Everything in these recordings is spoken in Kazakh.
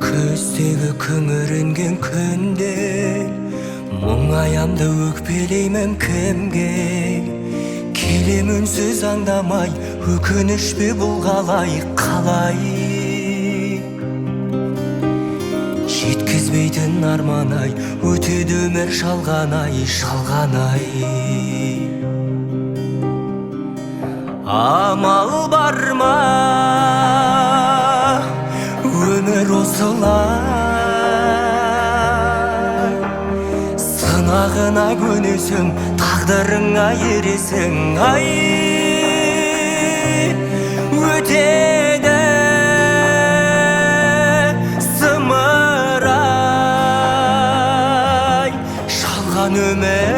Көздегі күңіренген күнде мұңаямды өкпелеймін кімге? Келем үнсіз аңдамай, өкініш пе бұл қалай? Жеткізбейтін арман-ай, өтеді өмір шалған-ай. Амал бар ма өмір осылай? Сынағына көнесің, тағдырыңа ересің. Ай, өтеді зымырай, шалған өмір.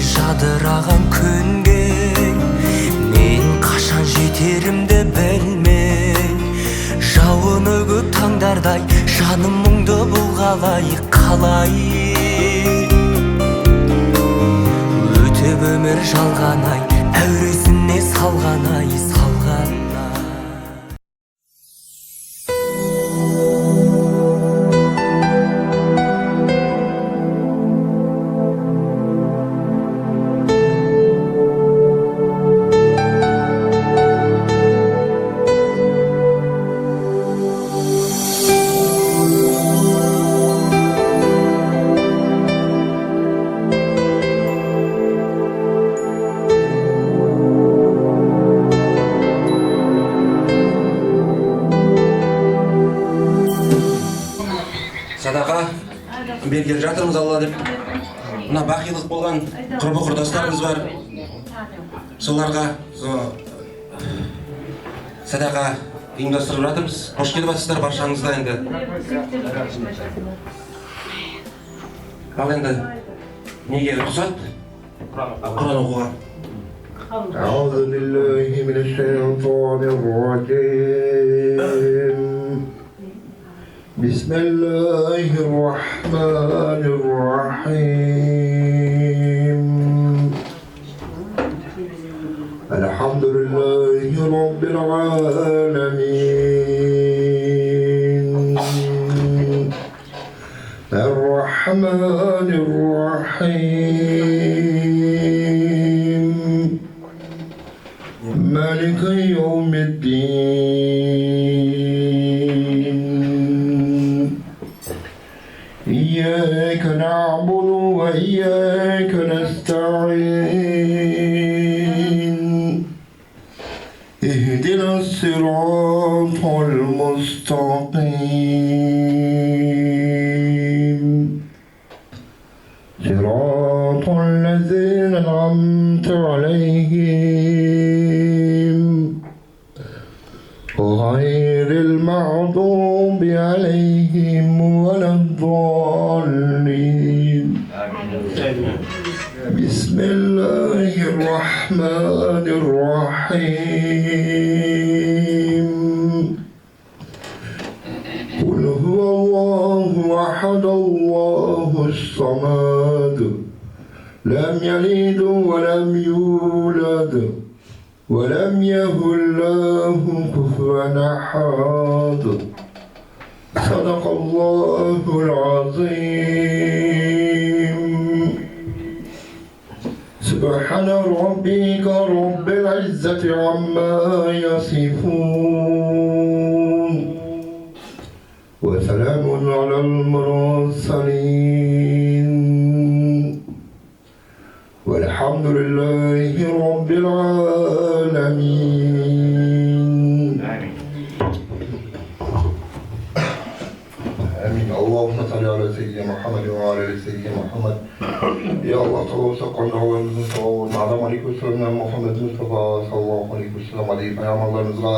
Жадыраған күнге мен қашан жетерімді білмей, жауыны көп таңдардай жаным мұңды бұл қалай? Өтіп өмір жалған-ай, әуресіне салған-ай. Садақа бергелі жатырмыз Алла деп. Мына бақилық болған құрбы-құрдастарымыз бар. Соларға садақа ұйымдастырып жатырмыз. Қош келіп жатсыздар баршаңызға енді. Ал енді неге рұқсат? Құран оқуға. أعوذ بالله من الشيطان الرجيم بسم الله الرحمن الرحيم الحمد لله رب العالمين الرحمن الرحيم مالك يوم الدين إياك نعبد وإياك نستعين اهدنا الصراط المستقيم صراط الذين أنعمت عليهم غير المغضوب عليهم ولا الضالين بسم الله الرحمن الرحيم قل هو الله أحد الله الصمد لم يلد ولم يولد ولم يكن له كفوا أحد صدق الله العظيم سبحان ربك رب العزة عما يصفون وسلام على المرسلين والحمد لله رب العالمين آمين. اللهم صل على سيدنا محمد وعلى آل سيدنا محمد. يا الله تعالى سقنا ونصلي على عليك وسلم محمد مصطفى صلى الله عليه وسلم عليه peygamberlerimizga,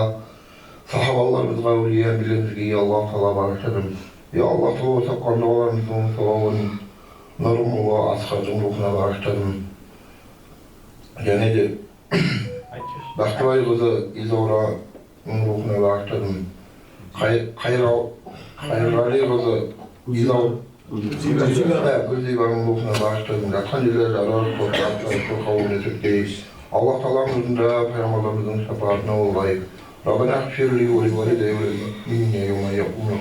sahabalarımızga, evliya bilimizge ya Allah Teala bağışladım. Ya Allah Teala saqanda olanımızın savabını Nurullah Askar'ın ruhuna bağışladım. Және де Бақтыбай қызы Изаурa'ның ruhuna bağışladım. Hayırlı kızı İlav Gülzey Barınlıq'ına bağışladığında yatan yerler arar korkaklar kavun etekdeyiz. Allah Teala'mızın da Peygamberlerimizin şefaatine olayıp Rabbena şerli ve valideyve minne yevme yakûmû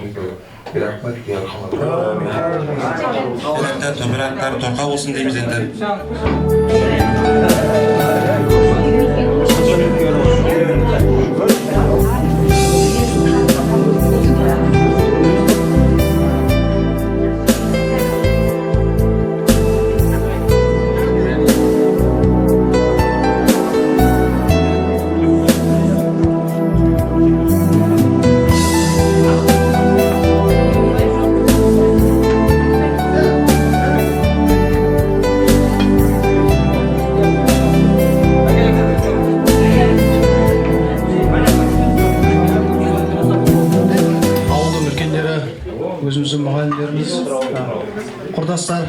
bir rahmet ki yarhamad. Kulaklar, topraklar torqa olsun deymiz endi. Өзіміздің мұғалімдеріміз, құрдастар,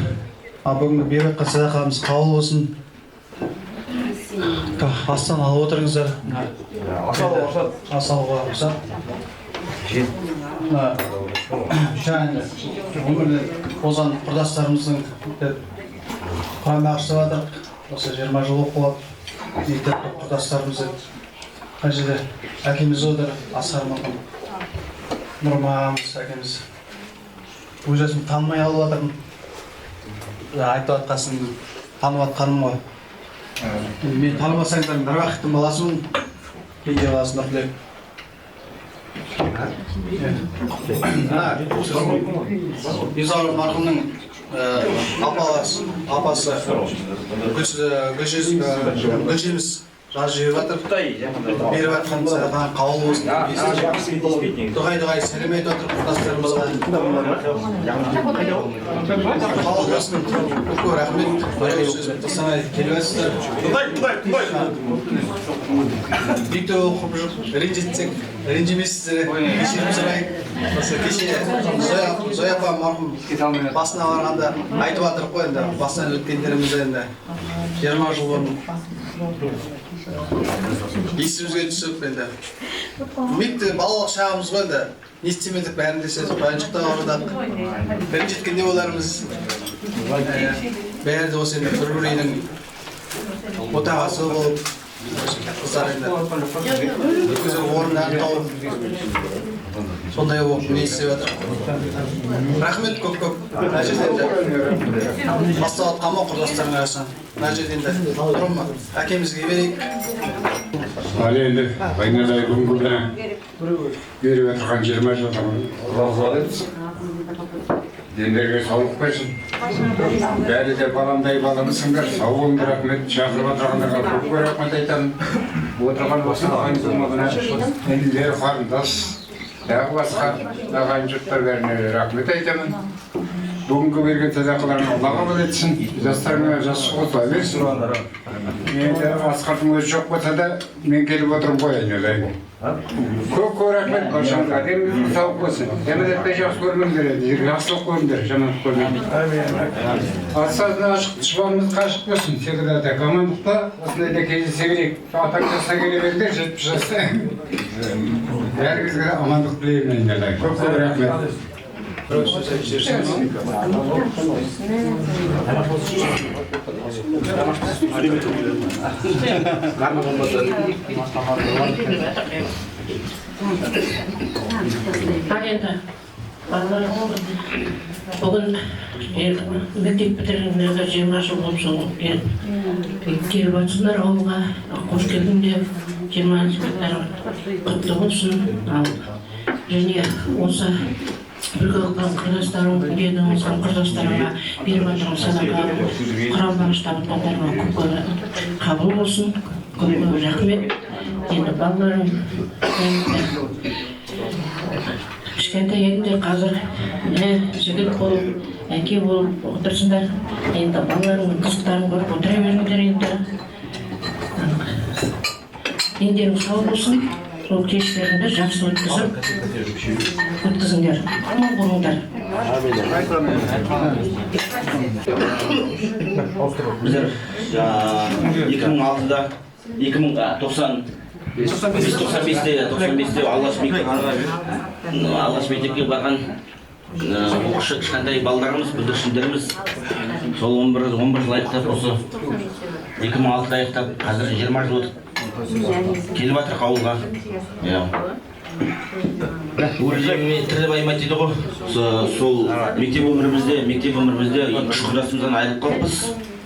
бүгінгі берік садақамыз қабыл болсын. Астан алып отырыңыздар. Асауға рұқсат. Және өмірде озған құрдастарымыздың құран бағыштап жатырық. Осы 20 жыл оқып алып, мектеп құрдастарымызды қай жерде әкеміз отыр, Асқар марқұм, Нұрмағамыз әкеміз. Өз өзім танымай алып жатырмын. Айтып жатқасын танып жатқаным ғой. Мен танымасаңыздар бір уақыттың баласымын. Пенде баласы Нұртілек. Бизауыр марқұмның апасы Гүлшеміз жазып жіберіп жатыр. Беріп жатқан садақаң қабыл болсын. Дұғай сәлем айтып жатыр құрдастарымызға. Қабыл болсын. Көп рахмет. Тоқсанай келіп жатсыздар. Мектеп оқып жүріп ренжітсек, ренжімейсіздер. Кешірім сұрайық. Кеше Зоя апа марқұм басына барғанда айтып жатырық қой енді. Басынан өткендеріміз енді 20 жыл бұрын есімізге түсіп енді мектеп балалық шағымыз ғой енді не істемедік бәрін де сөз баяншықта ауырдық бірінші жеткенде болармыз бәрі де осы енді бір үйдің отағасы болып қыздар енді өздері орындарын тауып сондай болып не істеп жатыр. Рахмет көп мына жерде енді бастап жатқан ма құрдастардың арасынан мына жерде енді тұрмын әкемізге берейік. Ал енді айнадай бүгінгі күні беріп отырған 20 жылдан разы дендерге саулық берсін. Бәрі де баламдай баламысыңдар, сау болыңдар, рахмет. Шақырып отырғандарға көп рахмет айтамын. Отырған осы ағайын болмағына елдері қарындас, тағы басқа ағайын жұрттар бәріне рахмет айтамын. Бүгінгі берген садақаларын Аллаға қабыл етсін, жастарына жас қосыла берсін. Енді Асқардың өзі жоқ болса да, мен келіп отырмын ғой айналайын. Көп рахмет баршаңызға. Деніңіздің сауық болсын. Жаманаттай жақсы көрмеңдер, жақсылық көріңдер, жаманат көрмеңдер. Атсазына ашық дұшпанымыз қашық болсын. Секілді амандықта осындайда кездесе берейік. Атаң жасына келе беріңдер, 70 жаста. Бәріңізге амандық тілеймін айналайын. Көп рахмет. Бүгін мектеп бітіргендерге 20 жыл болып соң келіп жатсыңдар ауылға, қош келдіңдер, 20 жылдықтар құтты болсын. Және осы үлгі қылған құрдастарым, деді осыған құрдастарыма беріп отырған садақаның құран бағыштап жатқандарыма көп қабыл болсын, көп рахмет. Енді балаларым кішкентай едіңдер, қазір жігіт болып, әке болып отырсыңдар. Енді балаларымның қызықтарын көріп отыра беріңдер енді. Дендерің сау болсын. Сол кештеріңді жақсы өткізіңдер. Аман болыңдар. Біздер 2006-да 2090 95-те алғаш мектепке барған оқушы кішкентай балдарымыз, бүлдіршіндеріміз сол 11 жыл аяқтап осы 2006-да аяқтап қазір 20 жыл өтіп келіп жатыр ауылға. Тірі баймайды дейді ғой, сол мектеп өмірімізде 3 құрдасымыздан айырылып қалыппыз.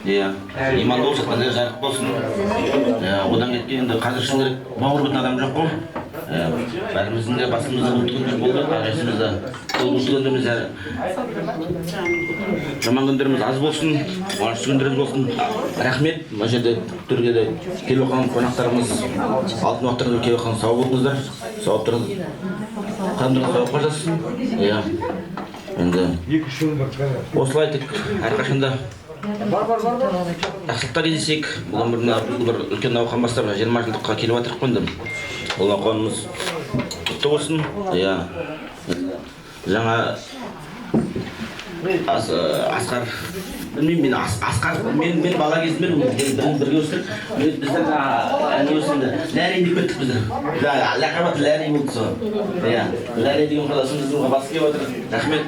Иман болсын, қазір жарық болсын. Одан кеткен қазір шын бауыр бітін адам жоқ қой. Бәріміздің де басымызда бұлты күндер болды, әресімізде сол бұлты күндеріміз жаман күндеріміз аз болсын, қуанышты күндеріміз болсын. Рахмет, мына жерде түрге де келіп оқыған қонақтарымыз, алтын уақыттарда келіп оқыған сау болыңыздар, сауап тұрыңыз, қадамдарыңыз сауап қажасын. Енді осылай тек әрқашанда жақсылықта кездесейік. Бұл бір үлкен науқан бастап 20 жылдыққа келіп жатырық қой. Бұл науқанымыз құтты болсын. Жаңа Асқар, білмеймін, мен бала кезімде бірге өстік. Біздер әне өсімді Ләрей деп кеттік біздер. Лақабаты Ләрей болды сол. Ләрей деген құрдасымыздың басы келіп отыр. Рахмет.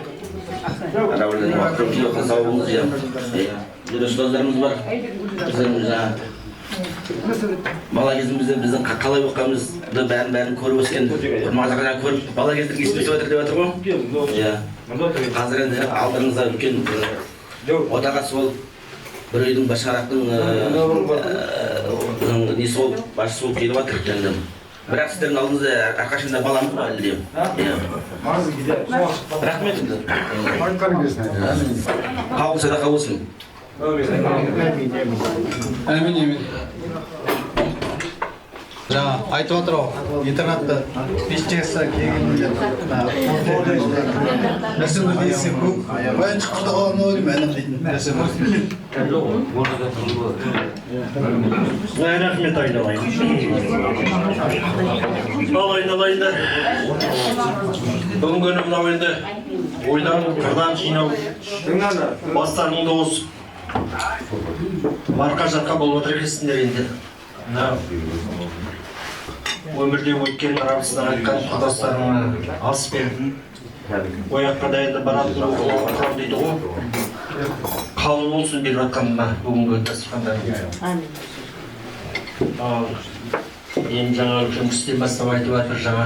Рауылдың уақытын келіп отқан сау болыңыз. Ұстаздарымыз бар. Бала кезімізде біздің қалай оқығанымызды бәрін көріп өскен, мазағынан көріп, бала кездерге есте өтіп деп жатыр ғой. Қазір енді алдыңызда үлкен отағасы болып, бір үйдің бір шарақтың несі болып, басшысы болып келіп жатыр. Бірақ сіздердің алдыңызда әрқашанда баламыз ба әлде? Рахмет. Қабыл садақа болсын. Әмин. Жаңа айтып отыр ғой, интернатта пешчесі келгенде нәрсе бір десе көп, баян шыққырда қалғанын ойлаймын, әнім дейтін нәрсе бар. Рахмет айналайын. Ал айналайындар. Бүгінгі күні мынау енді ойдан қырдан жинау, бастарыңды осып, марқа-жарқа болып отыр екенсіңдер енді. Өмірде өткен арабысына айтқан құрдастарыңа ас бердім. Ояққа да енді баратын оқылау дейді ғой. Қабыл болсын деп жатқанына бүгінгі дастархандарың. Енді жаңа үлкен кісіден бастап айтып жатыр, жаңа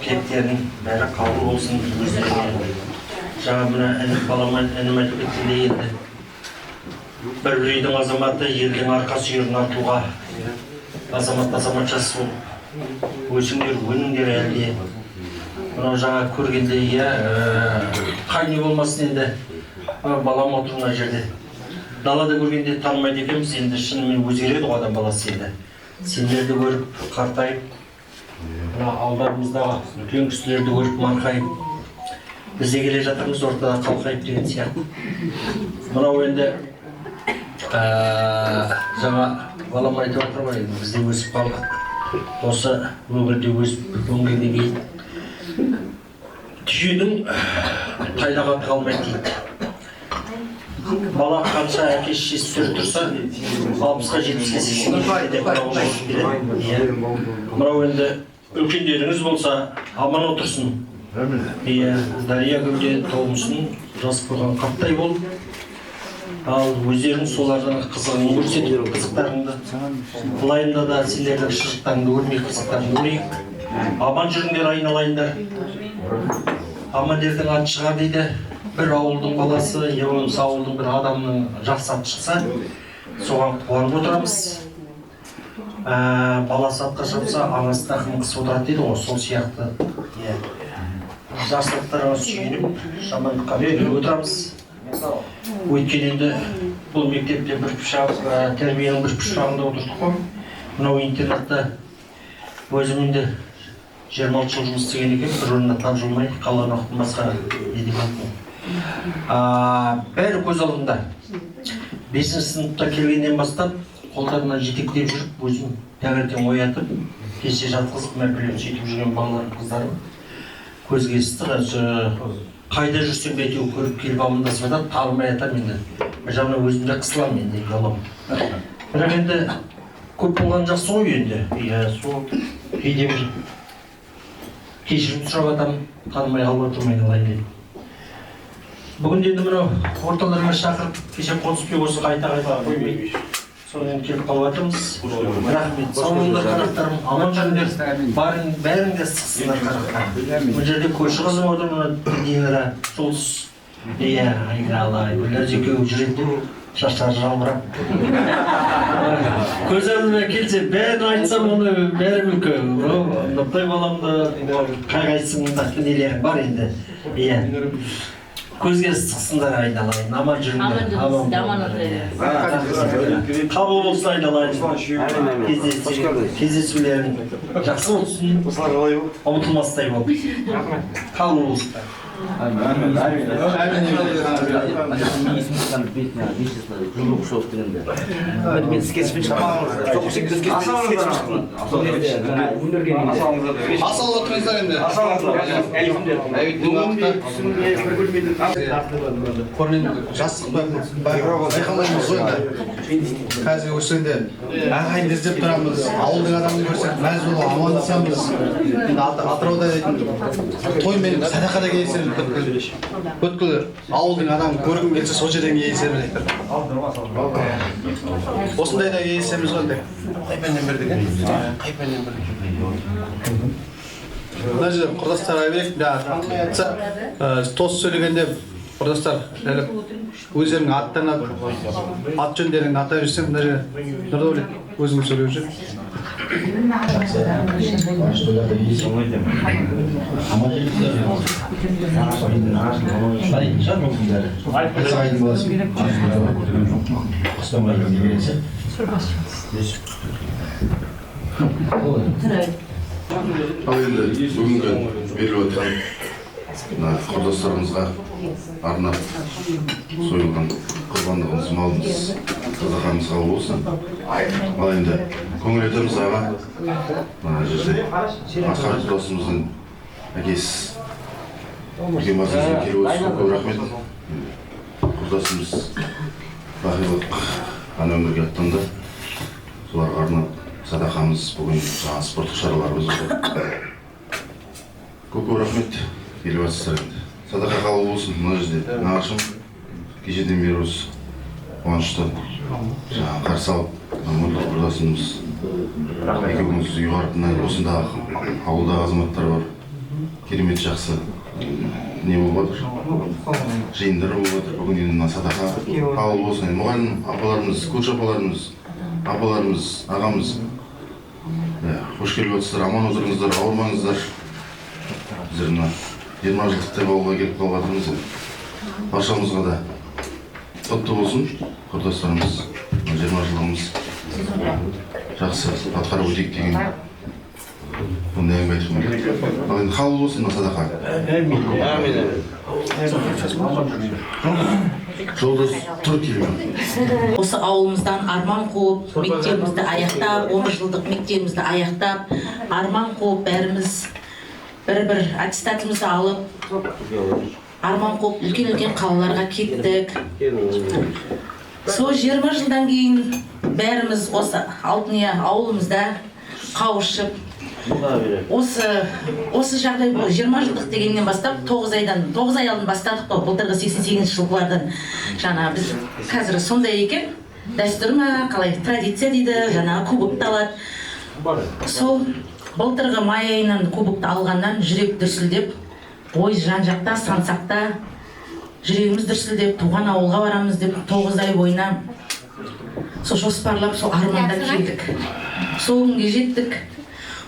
тілектердің бәрі қабыл болсын өздеріне. Жаңа мына інім айтып кеткендей енді. Бір үйдің азаматы елдің арқа сүйерін артуға, азаматшасы болып, өсіңдер, өніңдер әлде. Мынау жаңа көргенде, қай не болмасын енді, балам отыр мына жерде. Далада көргенде танымайды екенбіз, енді шынымен өзгереді ғой адам баласы енді. Сендерді көріп, қартайып, алдарымыздағы үлкен кісілерді көріп, марқайып, бізде келе жатырмыз ортада қалқайып деген сияқты. Мынау енді жаңа балам айтып отыр ғой, бізде өсіп қалдық. Осы өңірде өсіп өнгеннен кейін түйенің тайлаған қалмайды дейді. Бала қанша әке-шешесі сүріп тұрса, 60-ға 70-ге 80-ге деп мынау енді үлкендеріңіз болса, аман отырсын. Дария көлден тоғымсын, жазып қойған қаптай болып, ал өздерің солардың қызығын көрсетіп, қызықтарыңды былайында да сендердің шұжықтарыңды көрмей, қызықтарыңды көрейік. Аман жүріңдер айналайындар. Амандердің аты шығар дейді. Бір ауылдың баласы, болмаса ауылдың бір адамның жақсы аты шықса, соған қуанып отырамыз. Баласы атқа шапса, анасы тақым қысып отырады дейді ғой, сол сияқты. Жақсылықтарға сүйеніп, жамандыққа беріп отырамыз. Өйткені енді бұл мектепте бір тәрбиенің бір пұшпағында отырдық қой. Мынау интернатта өзім енді 26 жыл жұмыс істеген екен, бір орында тапжылмай, қалған уақыттан басқа не демеймін. Бәрі көз алдымда. 5-ші сыныпта келгеннен бастап қолдарынан жетектеп жүріп, өзім таңертең оятып, кеше жатқызып, мәпелеп сөйтіп жүрген балаларым, қыздарым көзге ыстық. Қайда жүрсем бетеу көріп келіп амандасып жатады, табылмай жатамын енді. Бір жағынан өзім де қысыламын енді, ұяламын. Бірақ енді көп болған жақсы ғой енді. Иә, сол кейде бір кешірім сұрап жатамын, танымай қалып отырмай қалайын деп. Бүгін енді мынау орталарына шақырып, кеше қонысбек осы қайта қоймай сонымен келіп қалып жатырмыз. Рахмет, сау болыңдар қарақтарым, аман жүріңдер, бәріңде сықсыңдар қарақтарым. Бұл жерде көрші қызым отыр, мына Динара, Жұлдыз. Иә, айналай, бұлар екеуі жүреді, шаштары жалбырап. Көз алдыма келсе, бәрін айтсам, оны бәрі мүлкі. Нұртай баламда, қайғайсыңда нелерің бар енді. Иә. Көзге сықсыңдар айналайын, аман жүріңдер. Қабыл болсын айналайын. Кездесулерің жақсы болсын, ұмытылмастай болып. Қабыл болсын. Мен скетчпен шықпағанмын. Жоқ, скетчпен шықтым. Асал отырыңыздар енді. Жастық байқамаймыз ғой енді. Қазір өсінде ағайынды іздеп тұрамыз. Ауылдың адамын көрсек, мәз болып амандасамыз. Енді Атырауда той мен садақада кездесеміз. Бүткіл ауылдың адамын көргім келсе, сол жерден кездесеміз айтыр. Осындайда кездесеміз ғой. Қайпеннен бердік, қайпеннен бердік. Мына жерде құрдастар айбек, тост сөйлегенде құрдастар өздерінің аттарын ат жөндерін ата жүрсем, мына жерде Нұрдәулет өзің сөйлеп жүр. Ал енді бүгінгі беріп отырған құрдастарымызға арнап сойылған құрбандығымыз, малымыз садақамызға болсын. Ал енді көңіл айтамыз аға, мына жерде Асқар досымыздың әкесі үлкен басымыздан келіп өтсін, көп рахмет. Құрдасымыз бақилық ана өмірге аттанды. Соларға арнап садақамыз бүгін жаңа спорттық шараларымыз болды. Көп рахмет. Келіп жатсыздар енді. Садақа қабыл болсын. Мына жерде нағашым кешеден бері осы қуанышты қарсы алып, нұрлы құрдасымыз екеуміз ұйғарып, осындағы ауылдағы азаматтар бар. Керемет жақсы не болып жатыр, жиындар болып жатыр. Бүгін енді садақа қабыл болсын. Мұғалім апаларымыз, көрші апаларымыз, ағамыз қош келіп жатсыздар, аман отырыңыздар, ауырмаңыздар. Біздер мына 20 жылдықтай ауылға келіп қалып жатырмыз. Баршамызға да құтты болсын, құрдастарымыз. 20 жылдығымыз жақсы атқарып өтейік деген бұндай әңгіме айтқым келеді. Ал енді қабыл болсын садақа. Жолдас тұр келген. Осы ауылымыздан арман қуып, мектебімізді аяқтап, 10 жылдық мектебімізді аяқтап, арман қуып бәріміз бір аттестатымызды алып, арман қуып үлкен қалаларға кеттік. Сол 20 жылдан кейін бәріміз осы Алтыния ауылымызда қауышып, осы жағдай болды. 20 жылдық дегеннен бастап 9 ай алдын бастадық қой, былтырғы 88 жылғылардан. Жаңа біз қазір сондай екен, дәстүр ма, қалай традиция дейді, жаңағы кубокты алады. Сол былтырғы май айынан кубокты алғаннан жүрек дүрсілдеп, ой жан-жақта, сансақта жүрегіміз дүрсілдеп, туған ауылға барамыз деп 9 ай бойына сол жоспарлап, сол армандап келдік. Сол күнге жеттік.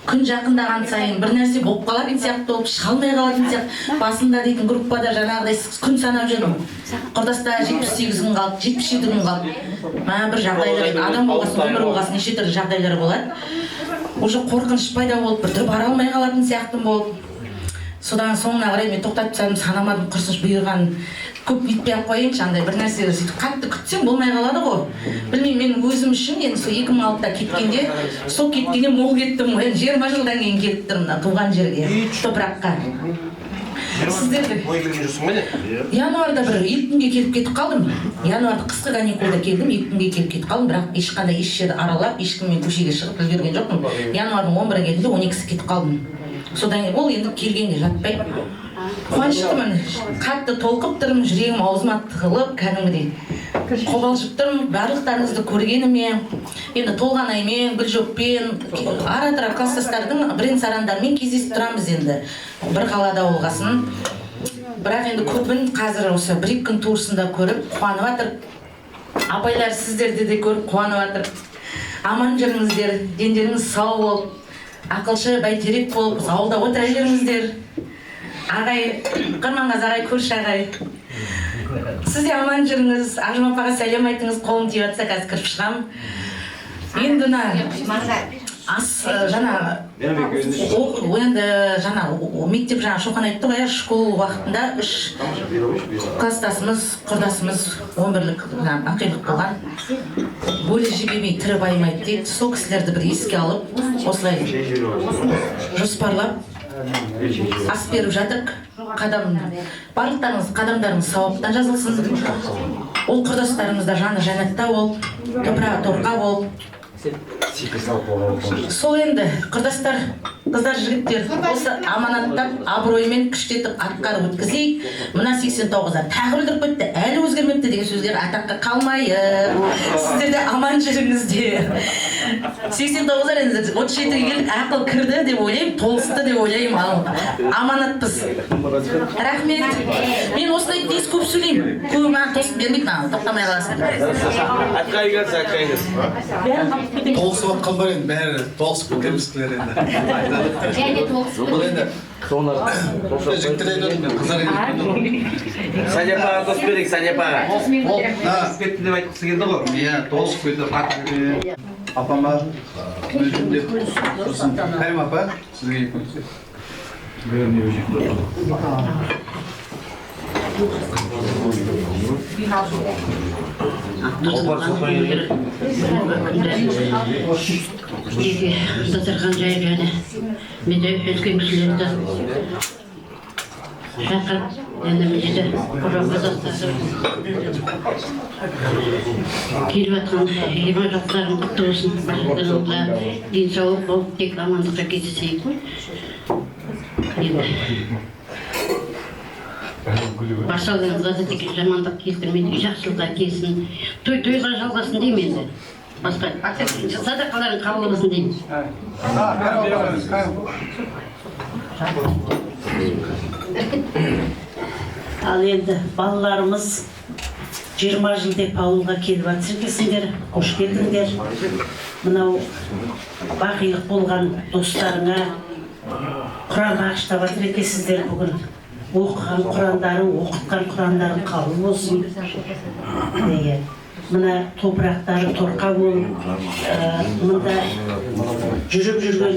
Күн жақындаған сайын бір нәрсе болып қалатын сияқты болып, шыға алмай қалатын сияқты. Басында дейтін группада жаңағыдай күн санап жүрдім. Құрдаста 78 күн қалды, 77 күн қалды. Бір жағдайлар, адам болғасын, өмір болғасын, неше түрлі жағдайлар болады. Уже қорқыныш пайда болып, бір бара алмай қалатын сияқты болып. Содан соңына қарай мен тоқтатып тастадым, санамадым, құрсын бұйырған көп бүйтпей-ақ қояйыншы, андай бір нәрсе сөйтіп қатты күтсем болмай қалады ғой. Білмеймін, мен өзім үшін енді сол 2006-та кеткенде, сол кеткенде мол кеттім ғой. 20 жылдан кейін келіп тұрмын мына туған жерге, топыраққа. Сіздерді январда бір 2 күнге келіп кетіп қалдым. Январда қысқы каникулда келдім, 2 күнге келіп кетіп қалдым, бірақ ешқандай еш жерді аралап, ешкіммен көшеге шығып үлгерген жоқпын. Январдың 11-і келдім де 12-сі кетіп қалдым. Содан кейін ол енді келгенде жатпай қуаныштымын, қатты толқып тұрмын, жүрегім аузыма тығылып, кәдімгідей қобалжып тұрмын, барлықтарыңызды көргеніме, енді Толғанаймен, Гүлжоппен, ара-тұра класстастардың бірен-сарандармен кездесіп тұрамыз енді, бір қалада болғасын. Бірақ енді көбін қазір осы 1-2 күн туысында көріп, қуанып жатыр. Апайлар, сіздерді де көріп қуанып жатыр. Аман жүріңіздер, дендеріңіз сау болып, ақылшы, бәйтерек болып, ауылда отыра беріңіздер. Ағай, Қырманғазы ағай, көрші ағай. Сіз де аман жүріңіз, Ажым апаға сәлем айтыңыз, қолым тиіп жатса қазір кіріп шығамын. Енді мектеп жаңа Шоқан айтты ғой, школ уақытында 3 класстасымыз, құрдасымыз 11-лік ақилық болған. Бөлі жебемей тірі байымайды дейді. Сол кісілерді бір еске алып, осылай жоспарлап ас беріп жатырық. Барлықтарыңыз қадамдарыңыз сауаптан жазылсын. Ол құрдастарымызда жаны жәннатта болып, топырағы торқа болып. Сол енді құрдастар, қыздар, жігіттер, осы аманаттап, абыроймен күштетіп атқарып өткізейік. Мына 89-ар тағы білдіріп кетті, әлі өзгермепті деген сөздер атаққа қалмайық. Сіздер де аман жүріңіздер. 89-ар енді 37-ге келдік, ақыл кірді деп ойлаймын, толысты деп ойлаймын. Аманатпыз. Рахмет. Мен осылай тез көп сөйлеймін. Көбі маған тосып бермейді, тоқтамай қаласың. Атқайыңыз. Толысып атқан бар енді, бәрі толысып кетеміз кілер енді. Және толысып енді жігіттер қыздар Саняпаға дос берейік, Саняпаға. кетті деп айтқысы келді ғой. Иә, толысып кетті. Апама өзім деп тұрсын. Кәрім апа, сізге екінші. Дастархан жайылады. Мен де үлкен кісілерді шақырып, енді мені де құрамға дастарып келіп жатқан 20 жылдарын құтты болсын. Барлықтарыңызға денсаулық болып, тек амандыққа кездесейік. Баршаларыңызға да тек жамандық келтірмейді, жақсылыққа келсін. Тойға жалғасын деймін енді. Басқа садақаларын қабыл болсын деймін. Ал енді балаларымыз 20 жыл деп ауылға келіп жатыр екенсіңдер, қош келдіңдер. Мынау бақилық болған достарыңа Құран бағыштап жатыр екенсіңдер бүгін. Оқыған Құрандарың, оқытқан Құрандарың қабыл болсын. Мына топырақтары торқа болып, мында жүріп жүрген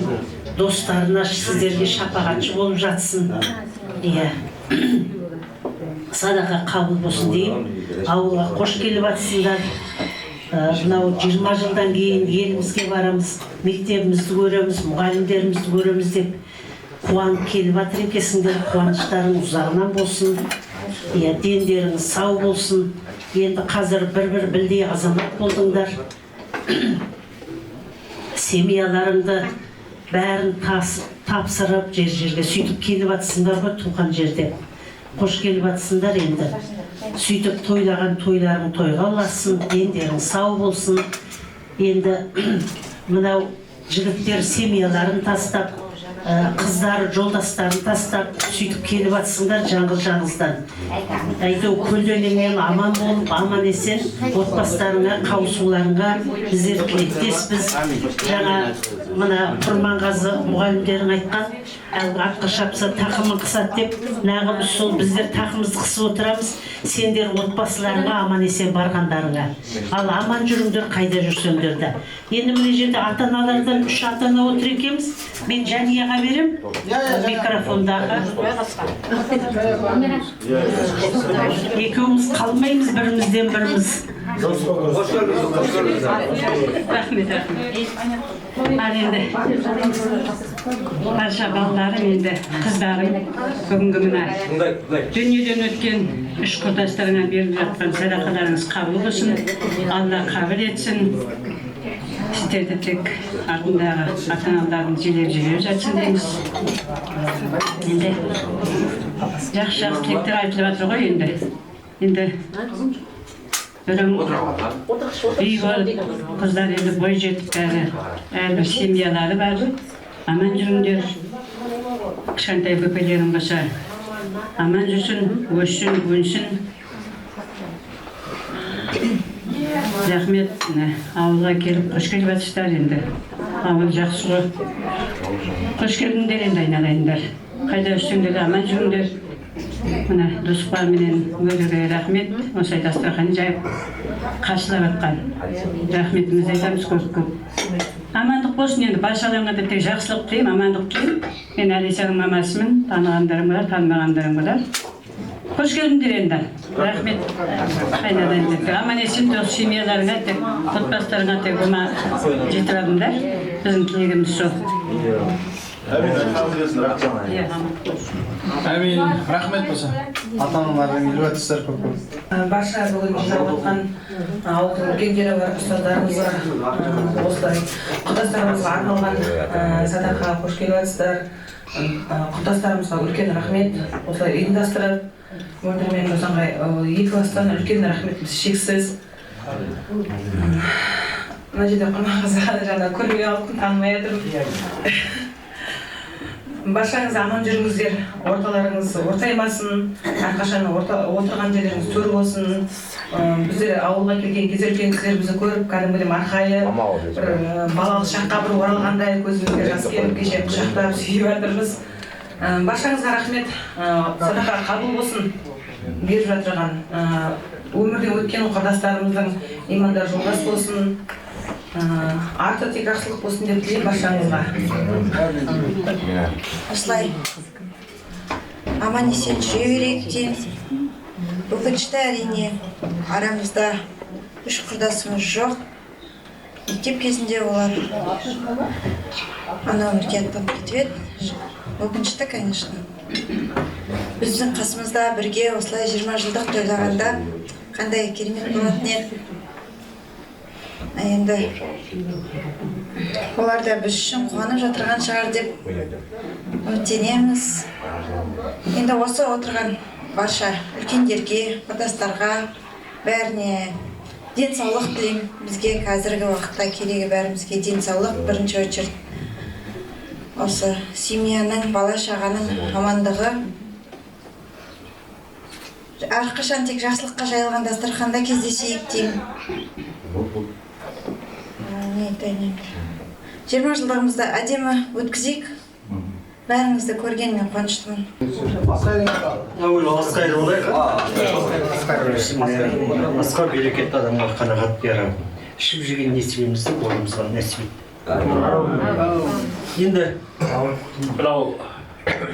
достарына сіздерге шапағатшы болып жатсын. Садақа қабыл болсын деймін. Ауылға қош келіп жатсыңдар. Мынау 20 жылдан кейін елімізге барамыз, мектебімізді көреміз, мұғалімдерімізді көреміз деп қуанып келіп жатыр екенсіңдер. Қуаныштарың ұзағынан болсын, дендеріңіз сау болсын. Енді қазір бір білдей азамат болдыңдар. Семьяларыңды бәрін тапсырып, жер-жерге сөйтіп келіп жатсыңдар ғой, туған жерде. Қош келіп жатсыңдар енді. Сөйтіп тойлаған тойларың тойға ұласын, дендерің сау болсын. Енді мынау жігіттер семьяларын тастап, қыздар жолдастарын тастап, сөйтіп келіп жатсыңдар жаңғыл-жаңғыздан. Әйтеу көлденеңнен аман болып, аман есен отбасыларыңа, қауысуларыңа біздер тілектеспіз. Жаңа мына Құрманғазы мұғалімдерің айтқан, атқа шапса тақымын қысады деп, нағып сол біздер тақымызды қысып отырамыз, сендер отбасыларыңа аман есен барғандарыңа. Ал аман жүріңдер қайда жүрсеңдер де. Енді мына жерде ата-аналардан 3 ата-ана отыр екенбіз. Мен Жәнияға берем. Микрофондағы. Екеуміз қалмаймыз бірімізден біріміз. Рахмет. Ал енді барша балаларым, енді қыздарым, бүгінгі мына дүниеден өткен үш құрдастарыңа беріп жатқан садақаларыңыз қабыл болсын, Алла қабыл етсін. Сіздерді тек артындағы ата-аналардың желеп жатсын дейміз. Енді жақсы тілектер айтылып жатыр ғой енді. Енді үй бар, қыздар енді бой жетіп әрбір семьялары бар. Аман жүріңдер. Кішкентай бөпелерің болса аман жүрсін, өссін, өнсін. Рахмет, ауылға келіп қош келіп жатырсыздар енді. Ауыл жақсы ғой. Қош келдіңдер енді айналайындар. Қайда өссеңдер аман жүріңдер. Мына дұспарменен мөліге рахмет. Осылай дастархан жайып қарсылап жатқан. Рахметімізді айтамыз көп. Амандық болсын енді. Баршаларыңа да тек жақсылық тілеймін, амандық тілеймін. Мен Алисаның мамасымын. Танығандарым бар, танымағандарым бар. Қош келдіңдер енді. Рахмет. Айналайындар. Аман есен тоқ семьяларыңа тек, отбасыларыңа тек ома жетіп алдыңдар. Біздің тілегіміз сол. Әмин, рахмет болса. Ата-аналарың келіп жатырсыздар көп. Барша бүгін жиналып отқан ауылдың үлкендері бар, ұстаздарымыз бар. Осылай құрдастарымызға арналған садақа қош келіп жатырсыздар. Құрдастарымызға үлкен рахмет. Осылай ұйымдастырып, Мөлдір мен Озанғай екі бастан үлкен рахметіміз шексіз. Мына жерде қонағымызға жаңа көрмей алыппын, танымай жатырмын. Баршаңыз аман жүріңіздер, орталарыңыз ортаймасын, әрқашан отырған жерлеріңіз төр болсын. Біздер ауылға келген кезде үлкен кісілер бізді көріп, кәдімгідей марқайып, балалық шаққа бір оралғандай көзімізге жас келіп, кеше құшақтап сүйіп жатырмыз. Баршаңызға рахмет, садақа қабыл болсын. Беріп жатырған өмірден өткен құрдастарымыздың имандар жолдас болсын. Арты тек жақсылық болсын деп тілеймін баршаңызға. Осылай аман есен жүре берейік те. Өкінішті әрине арамызда үш құрдасымыз жоқ. Мектеп кезінде олар ана өмірге аттанып кетіп еді. Өкінішті, конечно. Біздің қасымызда бірге осылай 20 жылдық тойлағанда қандай керемет болатын еді. Енді олар да біз үшін қуанып жатырған шығар деп үміттенеміз. Енді осы отырған барша үлкендерге, құрдастарға, бәріне денсаулық тілеймін. Бізге қазіргі уақытта керегі бәрімізге денсаулық бірінші очередь. Осы семьяның, бала-шағаның амандығы. Әрқашан тек жақсылыққа жайылған дастарханда кездесейік деймін. 20 жылдығымызды әдемі өткізейік. Бәріңізді көргеніме қуаныштымын. Асқар болайық. Асқар берекетті адамға қанағат ярап. Ішіп жеген несібемізді қолымызға нәсіп етті. Енді мынау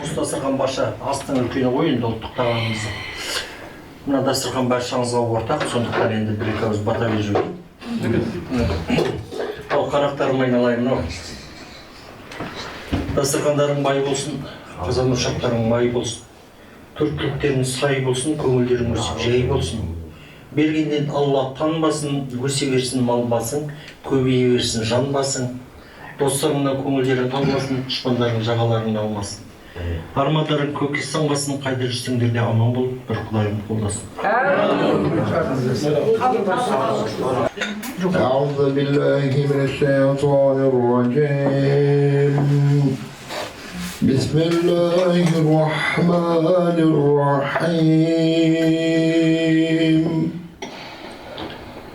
осы дастархан барша астың үлкені ғой енді ұлттық тағамымызды. Мына дастархан баршаңызға ортақ, сондықтан енді бір-екі ауыз бата беріп ал қарақтарым айналайын мынау. Дастархандарың бай болсын, қазан ошақтарың бай болсын, төрт түліктеріңіз сай болсын, көңілдерің өсіп жай болсын. Бергеннен Алла танбасын, өсе берсін мал басың, көбейе берсін жан басың. Достарыңнан көңілдері талмасын, дұшпандарың жағаларың алмасын. Армандарың көкке самғасын, қайда жүрсеңдер де аман болып, бір Құдайым қолдасын. أعوذ بالله من الشيطان الرجيم بسم الله الرحمن الرحيم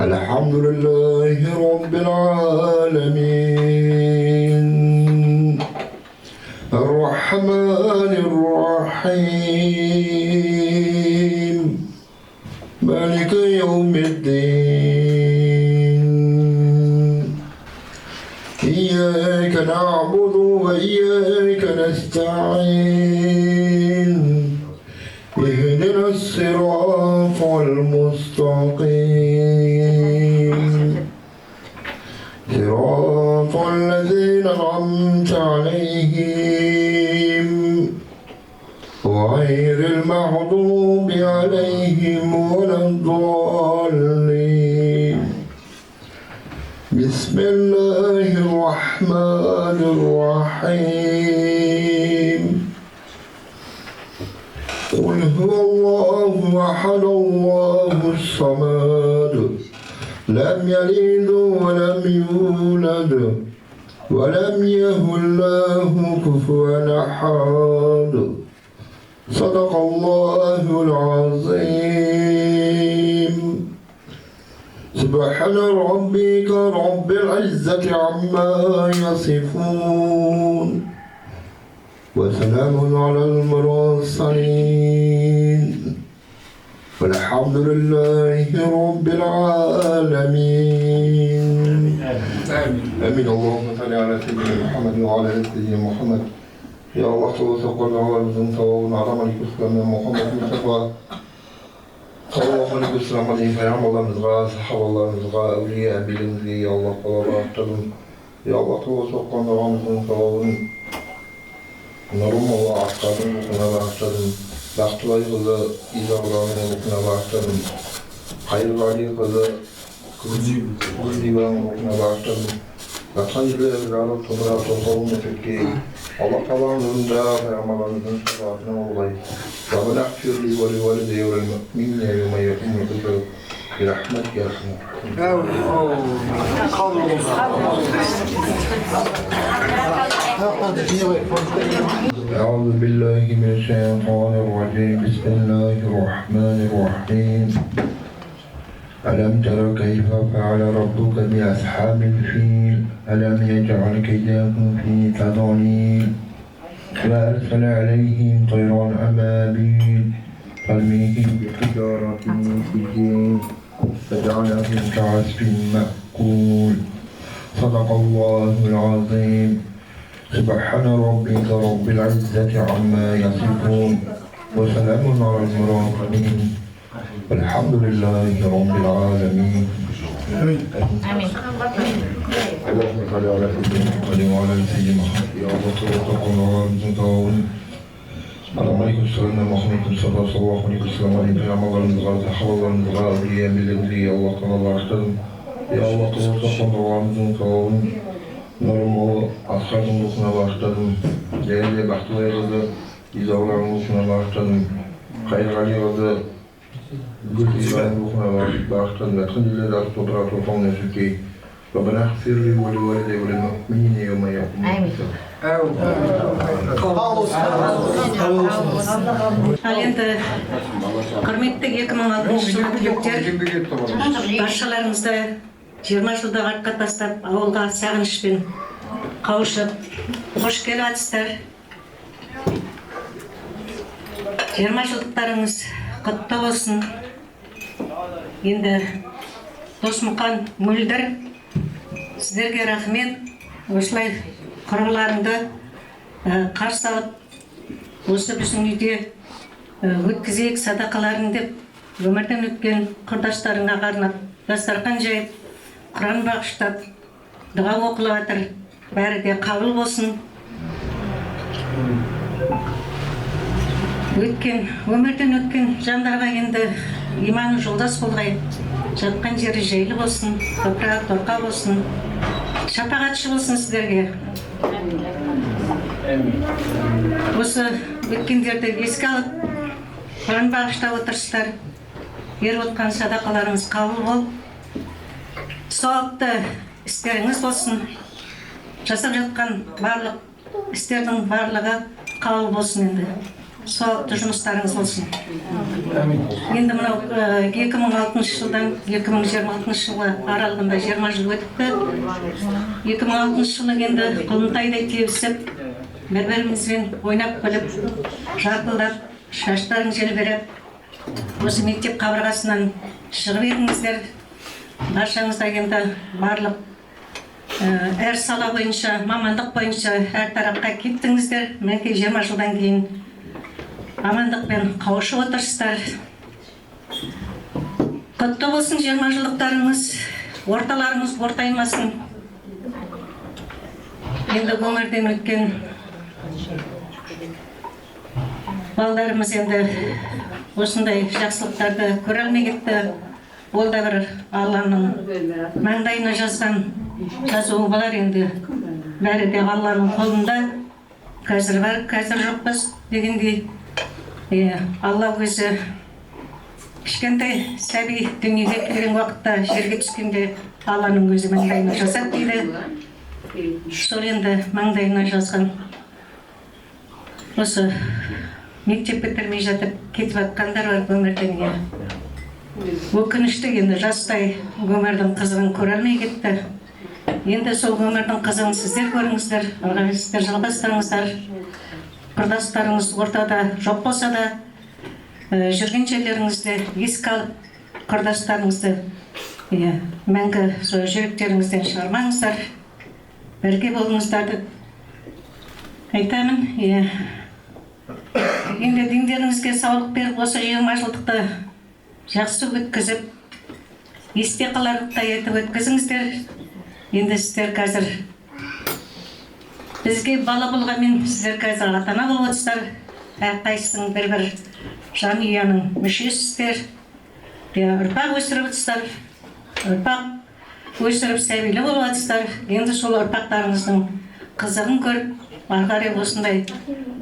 الحمد لله رب العالمين الرحمن الرحيم مالك يوم الدين إياك نعبد وإياك نستعين اهدنا الصراط المستقيم صراط الذين أنعمت عليهم غير المغضوب عليهم ولا الضالين بسم الله الرحمن الرحيم قل هو الله أحد الله الصمد لم يلد ولم يولد ولم يكن له كفوا أحد صدق الله العظيم سبحان ربك رب العزة عما يصفون وسلام على المرسلين والحمد لله رب العالمين آمين اللهم صل على سيدنا محمد وعلى آل سيدنا محمد يا الله توفقنا وارزقنا وعلى ملك الإسلام محمد مصطفى صلى الله عليه وسلم عليه فيعم الله مزغى صحاب الله مزغى أولياء بالمزي يا الله طلبا احتضن يا الله توفقنا وارزقنا نرم الله أحتضن وكنا احتضن Baxtılay kızı İzabran'ın okuna başladım. Hayırvali kızı Kızdivan'ın okuna başladım. Yatan yerler evladı toprağa toplum öteki Allah kalanlarında Peygamberlerimizin şefaatine olayı. Rabbena gfirli ve li valideyye ve lil mu'minine yevme yekûmul hisab. Birahmetik ya Rahman. أعوذ بالله من الشيطان الرجيم بسم الله الرحمن الرحيم ألم تر كيف فعل ربك بأصحاب الفيل ألم يجعل كيدهم في تضليل وأرسل عليهم طيرا أبابيل ترميهم بحجارة من سجيل فجعلهم كعصف مأكول صدق الله العظيم سبحان ربك رب العزة عما يصفون وسلام على المرسلين والحمد لله رب العالمين آمين اللهم صل على سيدنا محمد وعلى آل سيدنا محمد يا الله توفقنا وارزقنا على ملك السلام محمد صلى الله عليه وسلم عليه بيعم الله المزغى صحاب الله المزغى أولياء بالمزي يا الله تعالى احتضن يا الله توفقنا وارزقنا Normal askarın okuna başladım. Değerli Baxtılay kızı İzavran'ın okuna başladım. Hayırgali kızı Güldivan'ın okuna başladım. Yatın dilleri az toprağa toplum nesiki. Rabbena gfirli ve li valideyye ve lil mu'minine yevme yekûmul hisab. Ал енді құрметті 2006 жылғы түлектер баршаларыңызды 20 жылдық артқа тастап ауылға сағынышпен қауышып қош келіп жатсыздар. 20 жылдықтарыңыз құтты болсын. Енді Досмұқан Мөлдір сіздерге рахмет. Осылай құрбыларыңды қарсы алып осы біздің үйде өткізейік садақаларын деп өмірден өткен құрдаштарыңа арнап дастархан жайып Құран бағыштап дұға оқылып жатыр. Бәрі де қабыл болсын. Өмірден өткен жандарға енді иманы жолдас болғай. Жатқан жері жайлы болсын, топырағы торқа болсын. Шапағатшы болсын сіздерге. Осы өткендерді еске алып, Құран бағыштап отырсыздар. Беріп отқан садақаларыңыз қабыл бол. Сауапты істеріңіз болсын. Жасап жатқан барлық істердің барлығы қабыл болсын енді. Сауапты жұмыстарыңыз болсын. Енді мынау 2006 жылдан 2026 жылы аралығында 20 жыл өтіпті. 2006 жылы енді құлынтайдай тебісіп, бір-бірімізбен ойнап күліп, жарқылдап, шаштарын желбіреп, осы мектеп қабырғасынан шығып едіңіздер. Баршаңызда енді барлық әр сала бойынша, мамандық бойынша әр тарапқа кеттіңіздер. Мінекей 20 жылдан кейін амандықпен қауышып отырсыздар. Құтты болсын 20 жылдықтарыңыз, орталарыңыз ортаймасын. Енді өмірден өткен балдарымыз енді осындай жақсылықтарды көре алмай кетті. Ол да бір Алланың маңдайына жазған жазуы болар енді. Бәрі де Алланың қолында. Қазір бар, қазір жоқпыз дегендей. Алла өзі кішкентай сәби дүниеге келген уақытта жерге түскенде Алланың өзі маңдайына жазады дейді. Сол енді маңдайына жазған осы мектеп бітірмей жатып кетіп жатқандар бар өмірден. Өкінішті, енді жастай өмірдің қызығын көре алмай кетті. Енді сол өмірдің қызығын сіздер көріңіздер, сіздер жалғастырыңыздар. Құрдастарыңыз ортада жоқ болса да, жүрген жерлеріңізде еске алып, құрдастарыңызды мәңгі сол жүректеріңізден шығармаңыздар. Бірге болыңыздар деп айтамын. Енді дендеріңізге саулық беріп, осы 20 жылдықты жақсы өткізіп, есте қаларлықтай етіп өткізіңіздер. Енді сіздер қазір бізге бала болғанмен, сіздер қазір ата-ана болып отырсыздар. Әрқайсының бір-бір жанұяның мүшесіздер. Ұрпақ өсіріп отырсыздар. Ұрпақ өсіріп сәбилі болып отырсыздар. Енді сол ұрпақтарыңыздың қызығын көріп, ары қарай осындай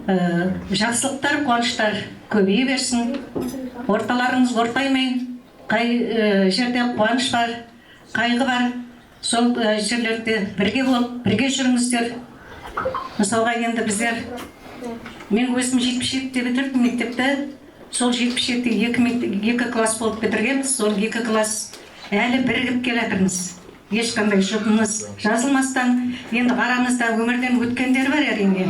жақсылықтар, қуаныштар көбейе берсін. Орталарыңыз ортаймай, қай жерде қуаныш бар, қайғы бар, сол жерлерде бірге болып, бірге жүріңіздер. Мысалға енді біздер, мен өзім 77-те бітірдім мектепті, сол 77-те 2 класс болып бітіргенбіз, сол 2 класс әлі бірігіп келатырмыз. Ешқандай жұбымыз жазылмастан, енді арамызда өмірден өткендер бар әрине.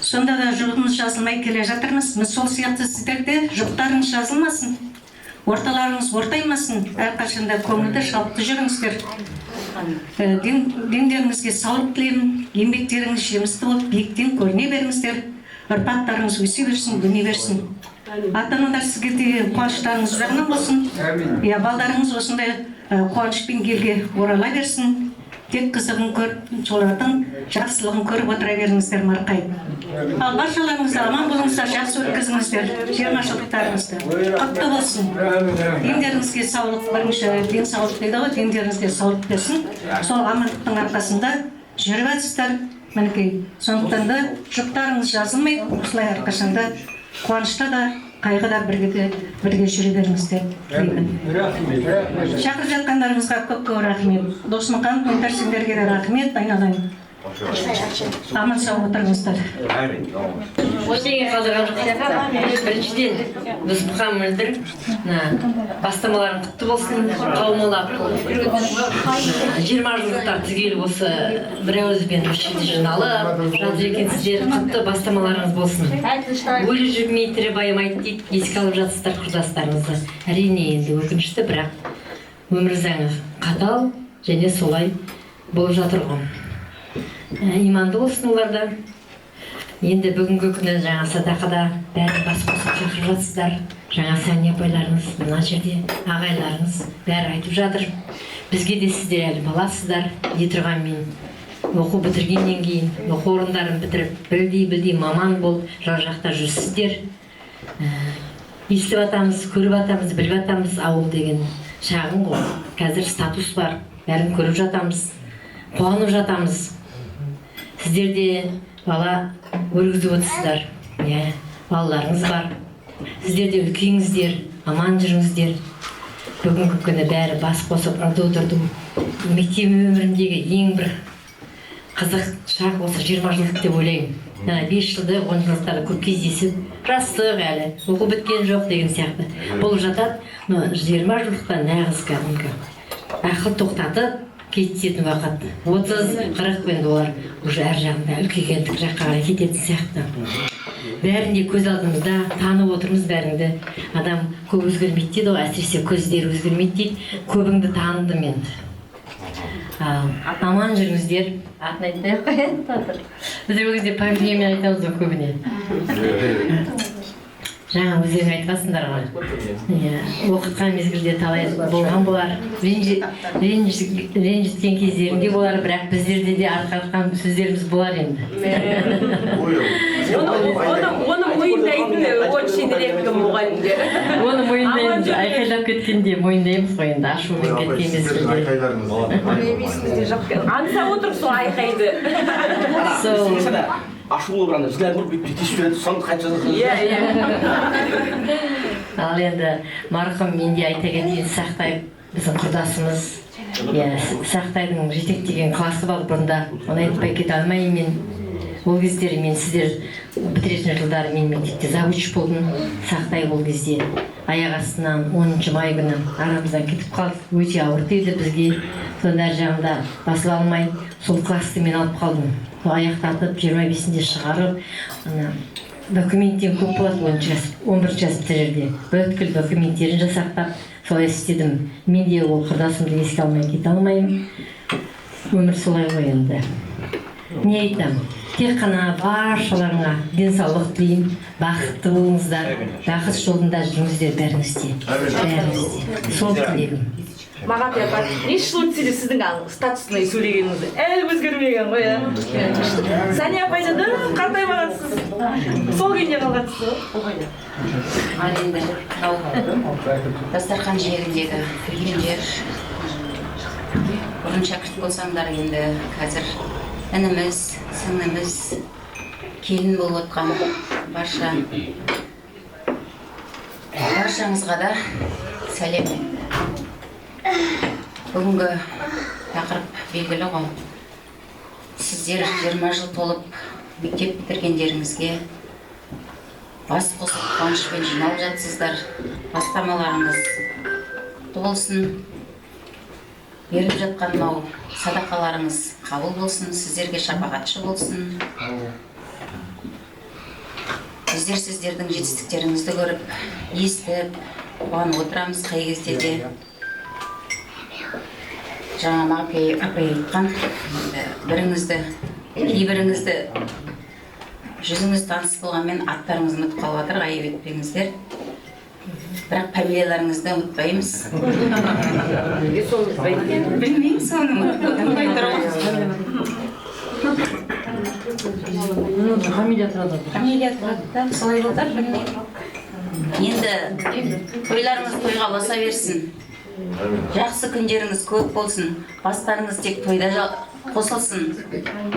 Сонда да жұбымыз жазылмай келе жатырмыз. Сол сияқты сіздерде жұптарыңыз жазылмасын, орталарыңыз ортаймасын, әрқашанда көңілді шалықты жүріңіздер. Дендеріңізге саулық тілеймін, еңбектеріңіз жемісті болып, биіктен көріне беріңіздер. Ұрпақтарыңыз өсе берсін, өне берсін. Ата-аналар сізге де қуаныштарыңыз жағынан болсын. Балдарыңыз осындай қуанышпен елге орала берсін. Тек қызығын көріп, солардың жақсылығын көріп отыра беріңіздер, марқай. Ал баршаларыңызды аман болыңыздар, жақсы өткізіңіздер, 20 жылдықтарыңызды. Құтты болсын. Дендеріңізге саулық, бірінші денсаулық дейді ғой, дендеріңізге саулық берсін. Сол амандықтың арқасында жүріп жатсыздар. Мінекей, сондықтан да жұптарыңыз жазылмайды, осылай әрқашанда қуанышта да, қайғыда бірге жүре беріңіздер. Шақырып жатқандарыңызға көп рахмет. Досымхан, сендерге де рахмет, айналайын. Аман сау отырыңыздар. Осыған қалдырған жоқсақ, біріншіден Досымхан мөлдір, бастамаларың құтты болсын, қауымалап 20 жылдықтар түгел осы бір ауызбен жиналып жатыр екенсіздер, құтты бастамаларыңыз болсын. Өлі жүрмей тірі байымайды дейді, еске алып жатсыздар құрдастарыңызды. Әрине енді өкінішті, бірақ өмір заңы қатал және солай болып жатыр ғой. Иманды болсын оларда. Енді бүгінгі күні жаңа садақада бәрі бас қосып шақырып жатсыздар. Жаңа Сәния апайларыңыз, мына жерде ағайларыңыз бәрі айтып жатыр. Бізге де сіздер әлі баласыздар. Не тұрған мен оқу бітіргеннен кейін, оқу орындарын бітіріп, білдей маман болып, жақ-жақта жүрсіздер. Естіп атамыз, көріп атамыз, біліп атамыз, ауыл деген шағын ғой. Қазір статус бар, бәрін көріп жатамыз, қуанып жатамыз. Сіздерде бала өргізіп отырсыздар, балаларыңыз бар. Сіздерде үлкейіңіздер, аман жүріңіздер. Бүгінгі күні бәрі бас қосып ұрды-отырды. Мектеп өміріндегі ең бір қызық шақ осы 20 жылдық деп ойлаймын. 5 жылды, 10 жылдықтарды көп кездесіп, жастық әлі, оқу біткен жоқ деген сияқты. Болып жатады, 20 жылдықта нағыз кәдімгі ақыл тоқтатып кететін уақыт. 30-40 пен олар уже әр жағында үлкейгендік жаққа қарай кететін сияқты. Бәрінде көз алдымызда танып отырмыз бәріңді. Адам көп өзгермейді дейді ғой, әсіресе көздері өзгермейді дейді. Көбіңді таныдым енді. Аман жүріңіздер. Атын айтпай ақ қояйын. Біз ол кезде пандемия айтамыз ғой көбіне. Жаңа өздерің айтқансыңдар ғой. Оқытқан мезгілде талай болған болар. Ренжіткен кездерінде болар, бірақ біздерде де арқатқан сөздеріміз болар енді. Оны мойындайтын очень редко мұғалімдер. Оны мойындаймыз, айқайлап кеткенде мойындаймыз ғой енді, ашумен кеткен мезгілде. Аңса отырып сол айқайды. Ашулы бір ана взгляд ұрып тесіп жібереді, соны қайтып жазасың. Ал енді марқұм менде айта кетейін, Сақтай біздің құрдасымыз. Сақтайдың жетектеген классы бар бұрында, оны айтпай кете алмаймын мен. Ол кездері мен сіздер бітіретін жылдары мен мектепте завуч болдым. Сақтай ол кезде аяқ астынан 10 май күні арамыздан кетіп қалды. Өте ауыр тиді бізге. Сонда жағында басыла алмай, сол класты мен алып қалдым. Аяқтатып 25-інде шығарып, документтен көп болады 11 жас бітірерде. Бүткіл документтерін жасақтап, солай істедім. Мен де ол құрдасымды еске алмай кете алмаймын. Өмір солай ғой енді. Не айтам? Тек қана баршаларыңа денсаулық тілеймін, бақытты болыңыздар, бақыт жолында жүріңіздер бәріңізде. Сол тілегім. Маған апа, неше жыл өтсе сіздің статусына сөйлегеніңізді әлі өзгермеген ғой. Сәния апай да қартаймағансыз. Сол күйінде қалғансыз ғой. Ал енді дастархан жеріндегі үлкендер, бұрын шәкірт болсаңдар, енді қазір ініміз, сіңліміз, келін болып отқан баршаңызға да сәлем. Бүгінгі тақырып белгілі ғой. Сіздер 20 жыл толып мектеп бітіргендеріңізге бас қосып қуанышпен жиналып жатсыздар. Бастамаларыңыз болсын. Беріп жатқан мынау садақаларыңыз қабыл болсын, сіздерге шапағатшы болсын. Біздер сіздердің жетістіктеріңізді көріп, естіп, қуанып отырамыз қай кезде де. Жаңа апай айтқан, кейбіріңізді жүзіңіз таныс болғанмен аттарыңыз ұмытып қалып жатыр, айып етпеңіздер. Бірақ фамилияларыңызды ұмытпаймыз. Білмеймін соны ұмытпай тұрмыз. Фамилия тұрады, солай болдар, білмеймін. Енді тойларыңыз тойға баса берсін. Жақсы күндеріңіз көп болсын, бастарыңыз тек тойда қосылсын,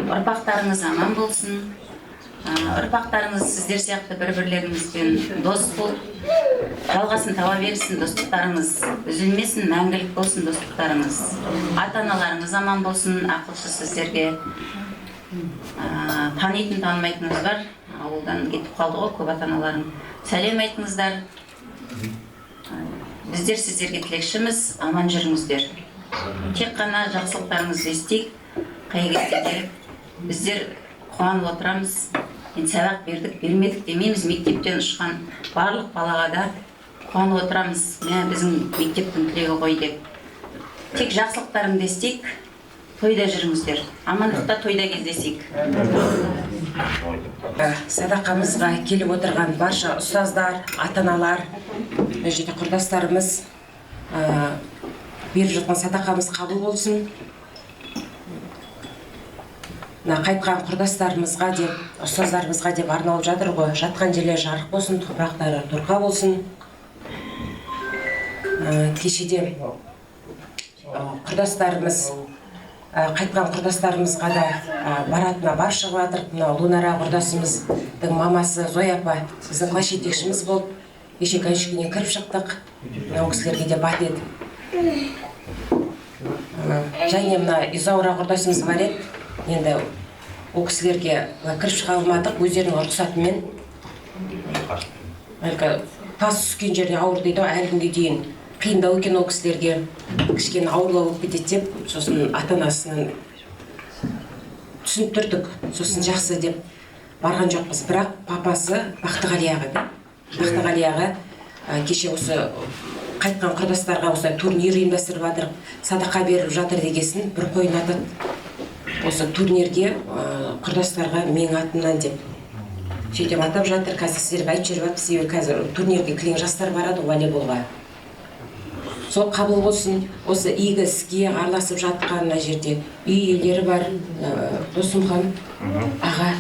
ұрпақтарыңыз аман болсын, ұрпақтарыңыз сіздер сияқты бір-бірлеріңізбен дос болып, жалғасын таба берсін, достықтарыңыз үзілмесін, мәңгілік болсын достықтарыңыз. Ата-аналарыңыз аман болсын, ақылшы сіздерге. Танитын танымайтыныңыз бар, ауылдан кетіп қалды ғой көп ата-аналарың. Сәлем айтыңыздар. Біздер сіздерге тілекшіміз, аман жүріңіздер. Тек қана жақсылықтарыңызды естейік, қай кезде де біздер қуанып отырамыз. Сабақ бердік, бермедік демейміз, мектептен ұшқан барлық балаға да қуанып отырамыз. Біздің мектептің тілегі ғой деп. Тек жақсылықтарыңды естейік, тойда жүріңіздер. Амандықта тойда кездесейік. Садақамызға келіп отырған барша ұстаздар, ата-аналар, және құрдастарымыз беріп жатқан садақамыз қабыл болсын. Қайтқан құрдастарымызға деп, ұстаздарымызға деп арналып жатыр ғой. Жатқан жерлер жарық болсын, топырақтары торқа болсын. Кешеде құрдастарымыз, қайтқан құрдастарымызға да баратына бар шығып жатыр. Лунара құрдасымыздың мамасы Зоя апа біздің класс жетекшіміз болып, кеше кәншікіне кіріп шықтық. Ол кісілерге де бат еді. Және Изаура құрдасымыз бар еді. Енді ол кісілерге кіріп шыға алмадық, өздерінің рұқсатымен. Тас түскен жерде ауыр дейді, әлі күнге дейін қиындау екен ол кісілерге, кішкене ауырлау болып кетеді деп, сосын ата-анасынан түсініп тұрдық, сосын жақсы деп барған жоқпыз. Бірақ папасы Бақтығали аға кеше осы қайтқан құрдастарға осылай турнир ұйымдастырып жатыр, садақа беріп жатыр дегесін бір қойын атады. Осы турнирге құрдастарға мен атымнан деп сөйтіп атап жатыр. Қазір сіздерге айтып жүріп жатыр, себебі қазір турнирге кілең жастар барады волейболға. Сол қабыл болсын, осы игі іске араласып жатқан мына жерде үй иелері бар, Досымхан аға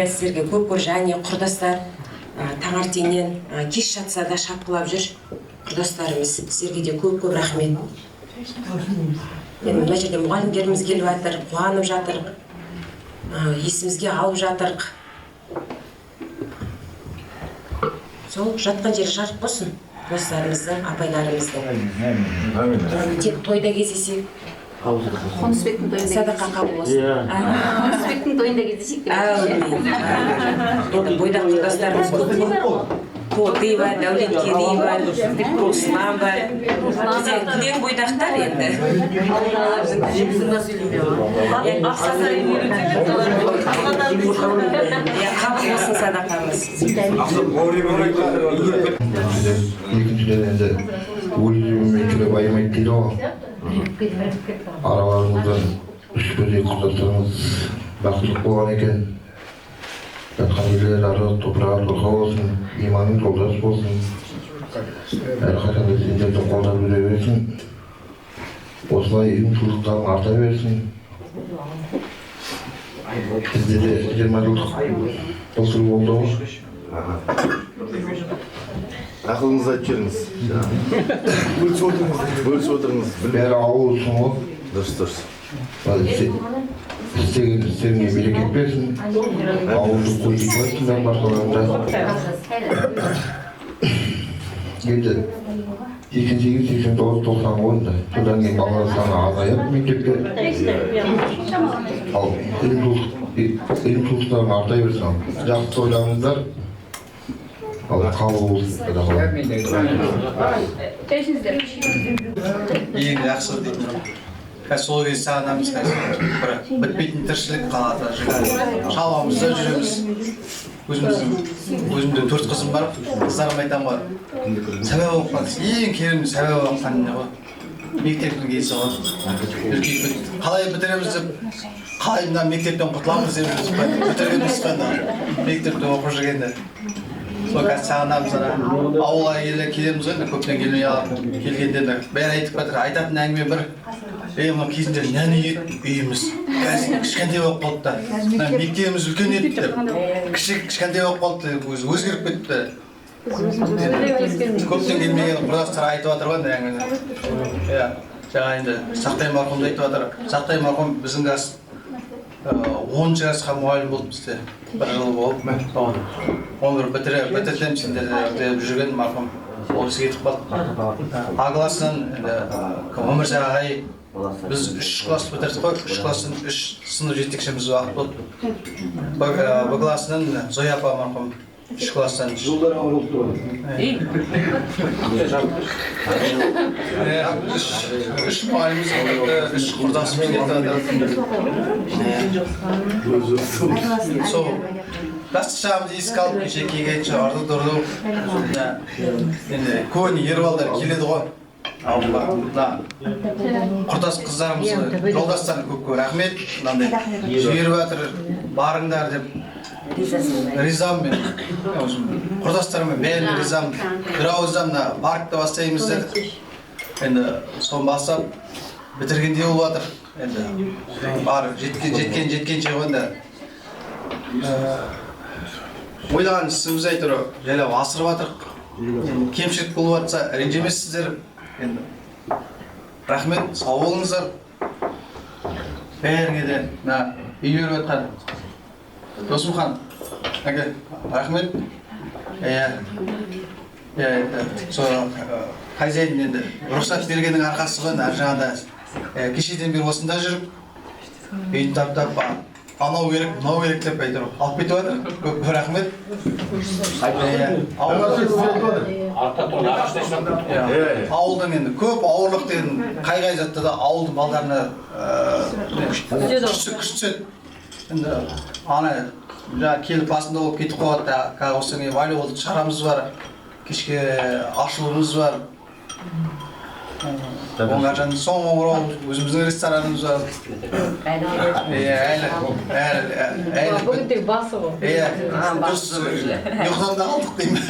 сіздерге көп және құрдастар таңертеңнен кеш жатса да шапқылап жүр құрдастарымыз. Сіздерге де көп рахмет. Мына жерде мұғалімдеріміз келіп жатыр, қуанып жатыр, есімізге алып жатыр. Сол жатқан жері жарық болсын достарымыздың, апайларымыздың. Тек тойда кездесек, Қонысбектің тойында садақа қабыл болсын. Қонысбектің тойында кездесек. Енді бойдақ құрдастарымыз Қоты бар, Дәулеткерей бар, Руслан бар. Кілең бойдақтар енді. Қабыл болсын садақамыз. Екіншіден енді өліммен келе байымайды дейді ғой. Араларыңыздан үш көздей құрдастарыңыз бақыттылық болған екен. Жатқан үйлер арық, топырағы қорқау болсын, иманың жолдас болсын. Әрқашан да сендерді қолдап жүре берсін. Осылай ұйымшылдықтарың арта берсін. Бізде де 20 жылдық қосылу болды ғой. Ақылыңызды айтып жүріңіз. Бөлісіп отырыңыз. Бәрі ауыл үшін ғой. Дұрыс. Істеген істеріңе берекет берсін. Ауылды қойып қойсыңдар барқаларында. Енді 88-89 ойында. Содан кейін балалар саны азайып мектепке. Ал ұйымшылдықтарың артай берсін. Жақсы тойлаңыздар. Ал қабыл болсын. Ең жақсы дейді. Сол кезде сағынамыз бір бітпейтін тіршілік қалады. Шалуамызда жүреміз. Өзімде 4 қызым бар. Қыздарым айтам ғой. Сәбәп оқыған. Ең керемет сәбәп оқыған ғой. Мектептің кезі ғой. Қалай бітіреміз деп, қалай мектептен құтыламыз деп бітіргенбіз қана. Мектепте оқып жүргенде. Сол қазір сағынамыз ауылға келеміз ғой, көптен келмей келгенде бәрі айтып жатыр. Айтатын әңгіме бір. Мына кезінде нәні үйіміз. Қазір кішкентай болып қалды. Мектебіміз үлкен еді деп. Кішкентай болып қалды. Өзгеріп кетті. Көптен келмеген құрдастар айтып жатыр ғой әңгіме. Жаңа енді Сақтай марқұмды айтып жатыр. Сақтай марқұм біздің жас 10 жасқа мұғалім болды бізде. Бір жыл болып. Оны бітірсем сендер деп жүрген марқұм. Ол кісі кетіп қалды. А классынан Өмірзақ ағай біз 3 класс бітірдік қой. 3 класстан 3 сынып жетекшіміз уақыт болды. Б классынан Зоя апа марқұм 3 класстан. Жылдар ауырып тұрды. 3 мұғаліміміз болды, 3 құрдасымыз кетті. Сол жастық шағымды еске алып кеше кегенше ұрды тұрды. Енді көбіне ер балдар келеді ғой. Құрдас қыздарымыз, жолдастарым көп рахмет. Жіберіп жатыр, барыңдар деп ризамын мен. Құрдастарыммен бәріне ризамын. Bir ауыздан паркты бастаймыз дедік. Енді соны бастап бітіргендей болып жатыр. Енді бар жеткенше ғойында. Ойлаған ісіміз әйтір жайлап асырып жатыр. Кемшілік болып жатса ренжімессіздер. Рахмет, сау болыңыздар. Бәріңе де үй беріп жатқан Досымхан, рахмет. Хозяин енді рұқсат бергеннің арқасы ғой, ар жағында кешеден бері осында жүріп, үйін таптап, анау керек, мынау керек деп айтыр. Алып кетіп жатыр. Көп рахмет. Ауылдан енді көп ауырлық деген қай затта да ауылдың балдарына күш түседі. Енді ана келіп басында болып кетіп қояды. Осы волейболды шығарамыз бар. кешке ашылуымыз бар. Оңға жан соң оңырау өзіміздің ресторанымыз бар. Бүгін тек басы ғой. Ұйқыдан да қалдық деймін.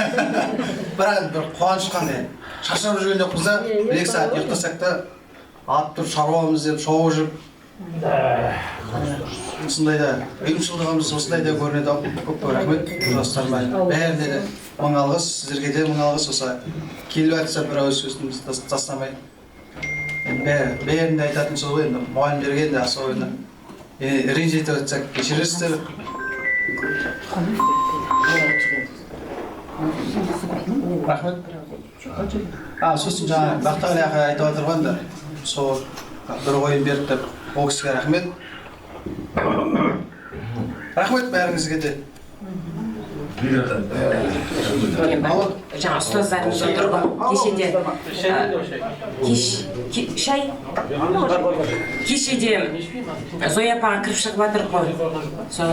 Бірақ бір қуаныш қандай. Шаршап жүрген жоқпыз да, 1-2 сағат ұйықтасақ та ат тұрып шаруамыз деп шоу жүріп. Осындайда ұйымшылдығымыз осындайда көрінеді ау. Көп рахмет достарыма. Бәріне де мың алғыс, сіздерге де мың алғыс. Осы келіп айтса бір ауыз сөзімізді тастамай. Бәрінде айтатын сол ғой енді, мұғалімдерге де асау енді. Ренжетіп өтсек кешіресіздер. Рахмет. Сосын жаңа Бақтығали ағай айтып отырған да, сол бір ойын беріп деп, ол кісіге рахмет. Рахмет бәріңізге де. Жаңа ұстаздарымыз отыр ғой, кешеде Зоя апаға кіріп шығып жатыр ғой, соны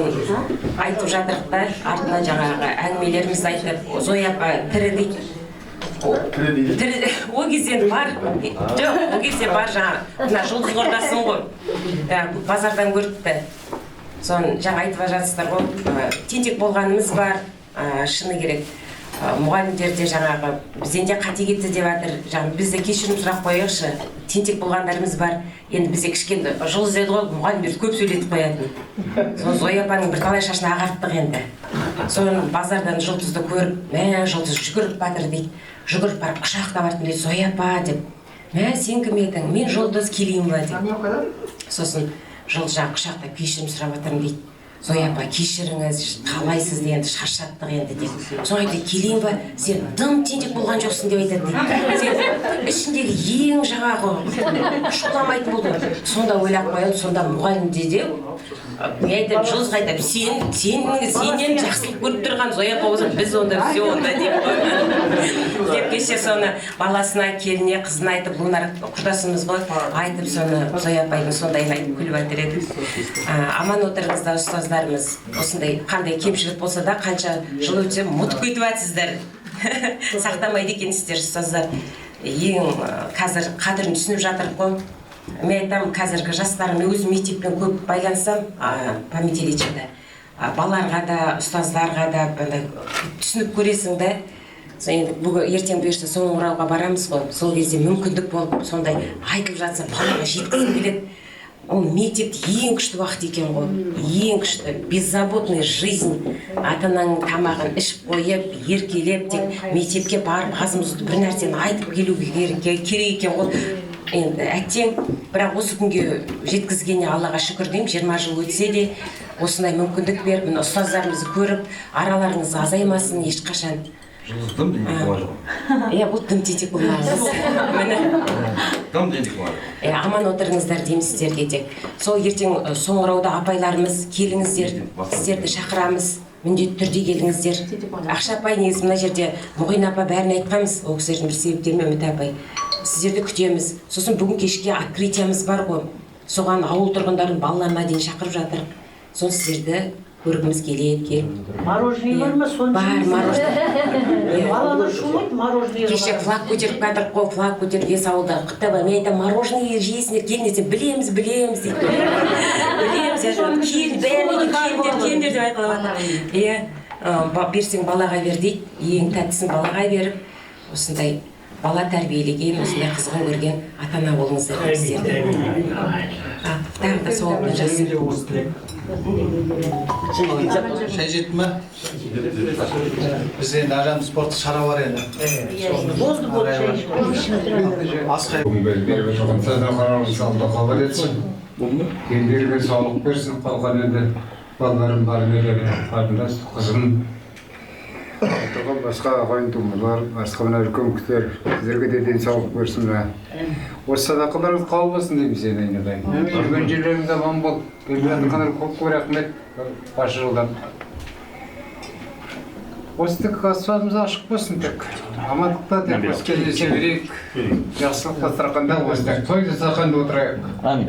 айтып жатырық та, артынан жаңағы әңгімелерімізді айтып, Зоя апа тірі дейді. Ол кезде бар, жоқ, ол кезде бар жаңа, мына жұлдыз ордасың ғой, базардан көріпті. Соны жаңа айтып жатсыздар ғой, тентек болғанымыз бар, шыны керек. Мұғалімдерде жаңағы бізден де қате кетті деп жатыр. Жаңа бізде кешірім сұрақ қойыңызшы. Тентек болғандарымыз бар. Енді бізде кішкентай жұлдыз еді ғой, мұғалімдер көп сөйлетіп қоятын. Соны Зоя апаның бірталай шашын ағарттық енді. Соны базардан жұлдызды көріп, жұлдыз жүгіріп батыр дейді. Жүгіріп барып құшақтап артын дейді, Зоя апа деп. Сен кім едің? Мен жұлдыз келейін ба деп. Сосын жұлдыз жаңа құшақтап кешірім сұрап жатырмын дейді. Зоя апа кешіріңіз, қалайсыз енді шаршаттық енді деп. Соны айтты, келейін ба, сен дым тентек болған жоқсың деп айтады дейді. Сен ішіндегі ең жаңағы шуламайтын болдың. Сонда ойлап қоямын, сонда мұғалімде де мен айтамын, жұлдызға айтамын, сенен жақсылық көріп тұрған Зоя апа болса, біз онда все онда деп қоймын. Деп кеше соны баласына, келіне, қызына айтып, Лунар құрдасымыз ғой, айтып соны Зоя апайдың сондайын айтып күліп жатыр еді. Аман отырыңыздар ұстаздарымыз, осындай қандай кемшілік болса да, қанша жыл өтсе ұмытып кетіп жатсыздар. Сақтамайды екенсіздер ұстаздар. Ең қазір қадірін түсініп жатыр ғой. Мен айтамын, қазіргі жастарым өзім мектеппен көп байлансам, Памятиличада, балаларға да, ұстаздарға да түсініп көресің да. Ертең бұйырса соң Оралға барамыз ғой, сол кезде мүмкіндік болып, сондай айтылып жатса, балаға жеткізім келеді. Ол мектепте ең күшті уақыт екен ғой, ең күшті, беззаботный жизнь. Ата-ананың тамағын ішіп қойып, еркелеп, тек мектепке барып, азымызды бір нәрсені айтып келуге керек екен ғой. Енді әттең, бірақ осы күнге жеткізгеніне Аллаға шүкір деймін, 20 жыл өтсе де, осындай мүмкіндік беріп, ұстаздарымызды көріп, араларыңыз азаймасын ешқашан. Дым тентек болған жоқ. Бұл дым тентек болмаңыз. Дым тентек болған жоқ. Аман отырыңыздар деймін сіздерге тек. Сол ертең Соңырауда апайларымыз келіңіздер, сіздерді шақырамыз. Міндетті түрде келіңіздер. Ақша апай негізі мына жерде Мұғин апа бәрін айтқанбыз, ол кісілердің бір себептерімен Үміт апай. Сіздерді күтеміз. Сосын бүгін кешке открытиямыз бар ғой. Соған ауыл тұрғындарын балаларына дейін шақырып жатырық. Соны сіздерді көргіміз келеді. Мороженое бар ма? Бар, мороженое. Балалар шулайды, мороженое. Кеше флаг көтеріп жатырық қой, флаг көтеріп ес ауылда құттабай. Мен айтамын, мороженое жейсіңдер, келіңдер, білеміз дейді. Білеміз, келіңдер деп айтқылап жатыр. Берсең балаға бер дейді, ең тәттісін балаға беріп, осындай бала тәрбиелеген, осындай қызығын көрген ата-ана болыңыздар біздерді. Тағы да соғылмен жасын. Шай жетті ма? Бізде енді ажан спорттық шара бар енді. Бүгінгі беріп отырған садақаларыңыз алда қабыл етсін. Кендерге саулық берсін, қалған енді балаларым бар мереке қарындас қызым. Басқа ағайын туғандар, басқа мына үлкен кісілер сіздерге де денсаулық берсін. Осы садақаларыңыз қабыл болсын дейміз енді айнадай. Жүрген жерлеріңіз аман бол. Келіп жатырғандар көп рахмет. Башы жылдан. Осы тек аспазымыз ашық болсын тек. Амандықта тек осы кездесе берейік. Жақсылық дастарханда осы тек той дастарханда отырайық. Амин.